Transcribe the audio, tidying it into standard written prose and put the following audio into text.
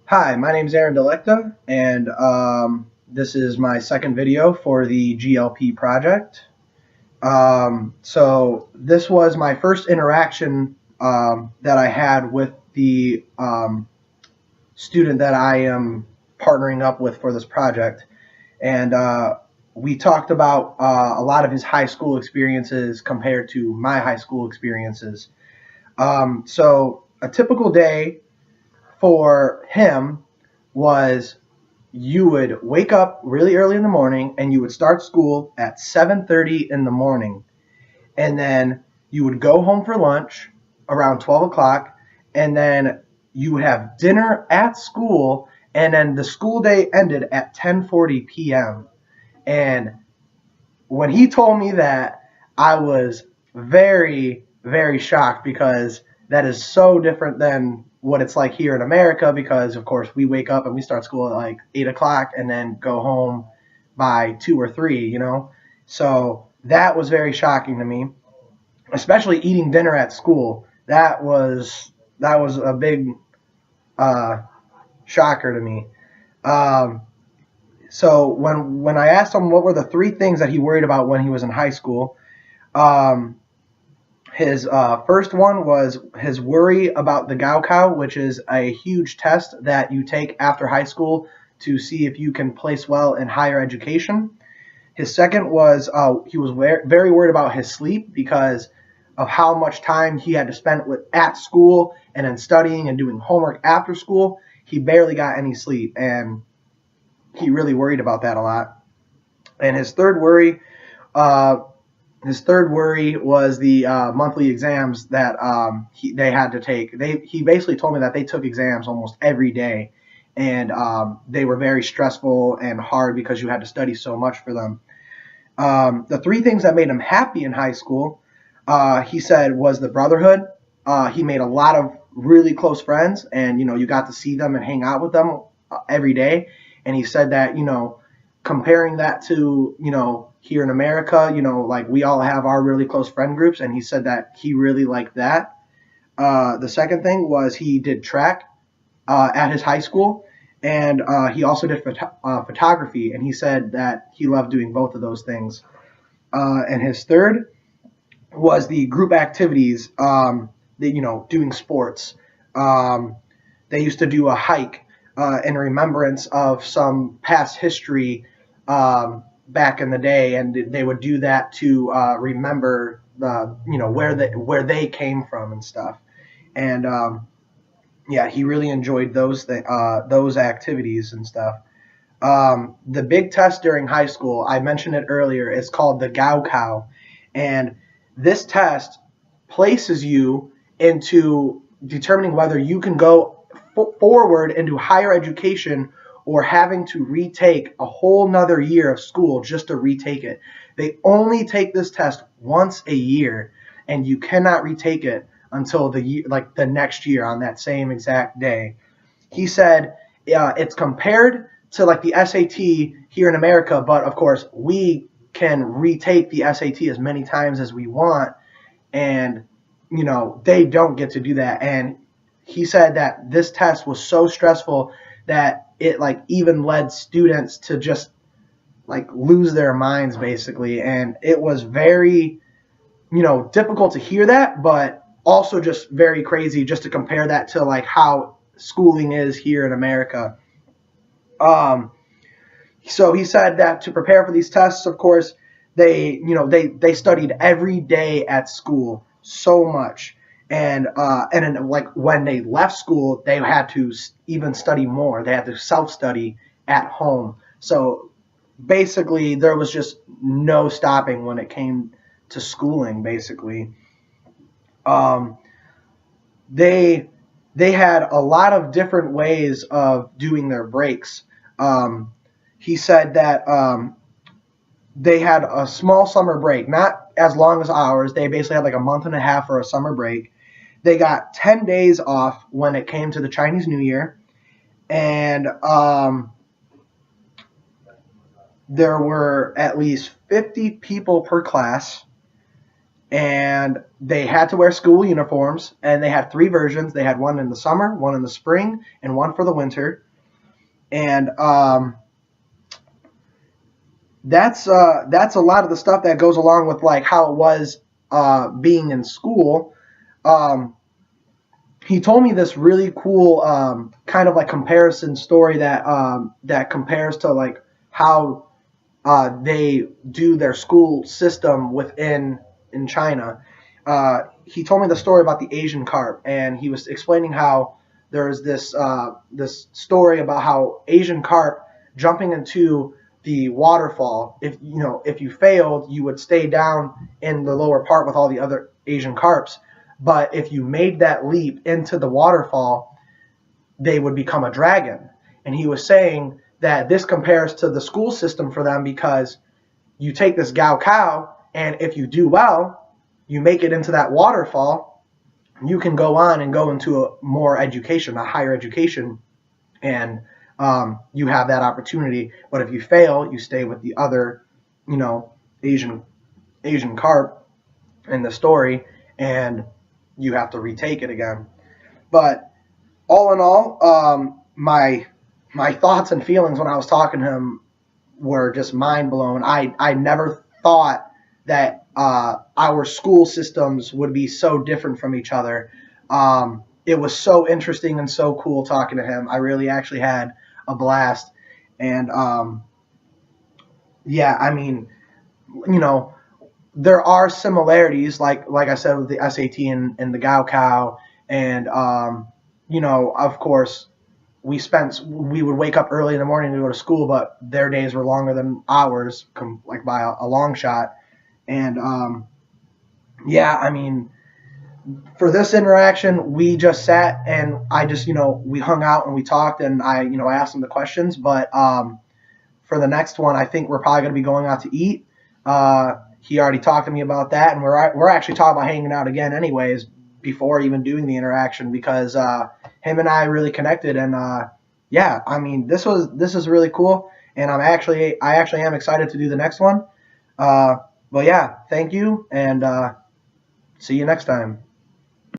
Hi, my name is Aaron Delecta, and this is my second video for the GLP project. So this was my first interaction that I had with the student that I am partnering up with for this project, and we talked about a lot of his high school experiences compared to my high school experiences. So a typical day for him was you would wake up really early in the morning and you would start school at 7:30 in the morning, and then you would go home for lunch around 12 o'clock, and then you would have dinner at school, and then the school day ended at 10:40 p.m. And when he told me that, I was very, very shocked because that is so different than what it's like here in America. Because, of course, we wake up and we start school at like 8 o'clock and then go home by 2 or 3. So that was very shocking to me, especially eating dinner at school. That was a big uh, shocker to me. Um, so when I asked him what were the three things that he worried about when he was in high school, um, his first one was his worry about the Gaokao, which is a huge test that you take after high school to see if you can place well in higher education. His second was he was very worried about his sleep because of how much time he had to spend at school and then studying and doing homework after school. He barely got any sleep, and he really worried about that a lot. And uh, his third worry was the monthly exams that they had to take. He basically told me that they took exams almost every day, and they were very stressful and hard because you had to study so much for them. The three things that made him happy in high school, he said, was the brotherhood. He made a lot of really close friends, and you got to see them and hang out with them every day. And he said that comparing that to here in America, like we all have our really close friend groups, and he said that he really liked that. The second thing was he did track at his high school, and he also did photography, and he said that he loved doing both of those things. And his third was the group activities, doing sports. Um, they used to do a hike in remembrance of some past history back in the day, and they would do that to remember where they came from and stuff. And yeah, he really enjoyed those activities and stuff. The big test during high school, I mentioned it earlier, is called the Gaokao, and this test places you into determining whether you can go forward into higher education or having to retake a whole nother year of school just to retake it. They only take this test once a year, and you cannot retake it until the next year on that same exact day. He said it's compared to like the SAT here in America, but of course we can retake the SAT as many times as we want, and they don't get to do that. And he said that this test was so stressful that it like even led students to just like lose their minds basically, and it was very difficult to hear that, but also just very crazy just to compare that to like how schooling is here in America. Um, so he said that to prepare for these tests, of course, they studied every day at school so much, and then like when they left school, they had to even study more. They had to self study at home. So basically, there was just no stopping when it came to schooling. Basically, um, they they had a lot of different ways of doing their breaks. Um, he said that they had a small summer break, not as long as ours. They basically had like a month and a half for a summer break. They got 10 days off when it came to the Chinese New Year, and there were at least 50 people per class, and they had to wear school uniforms, and they had three versions. They had one in the summer, one in the spring, and one for the winter. And that's a lot of the stuff that goes along with like how it was being in school. Um, he told me this really cool kind of like comparison story that compares to like how they do their school system within in China. He told me the story about the Asian carp, and he was explaining how there's this story about how Asian carp jumping into the waterfall. If you failed, you would stay down in the lower part with all the other Asian carps. But if you made that leap into the waterfall, they would become a dragon. And he was saying that this compares to the school system for them because you take this Gaokao, and if you do well, you make it into that waterfall, you can go on and go into a more education, a higher education, and you have that opportunity. But if you fail, you stay with the other, Asian carp in the story, and you have to retake it again. But all in all, my thoughts and feelings when I was talking to him were just mind blown. I never thought that our school systems would be so different from each other. It was so interesting and so cool talking to him. I really actually had a blast. And yeah, I mean, there are similarities, like I said, with the SAT and the Gaokao, and of course, we would wake up early in the morning to go to school, but their days were longer than ours, like by a long shot. And yeah, I mean, for this interaction, we just sat and we hung out and we talked, and I asked him the questions. But for the next one, I think we're probably going to be going out to eat. He already talked to me about that, and we're actually talking about hanging out again, anyways, before even doing the interaction, because him and I really connected. And yeah, I mean, this is really cool, and I actually am excited to do the next one. But yeah, thank you, and see you next time.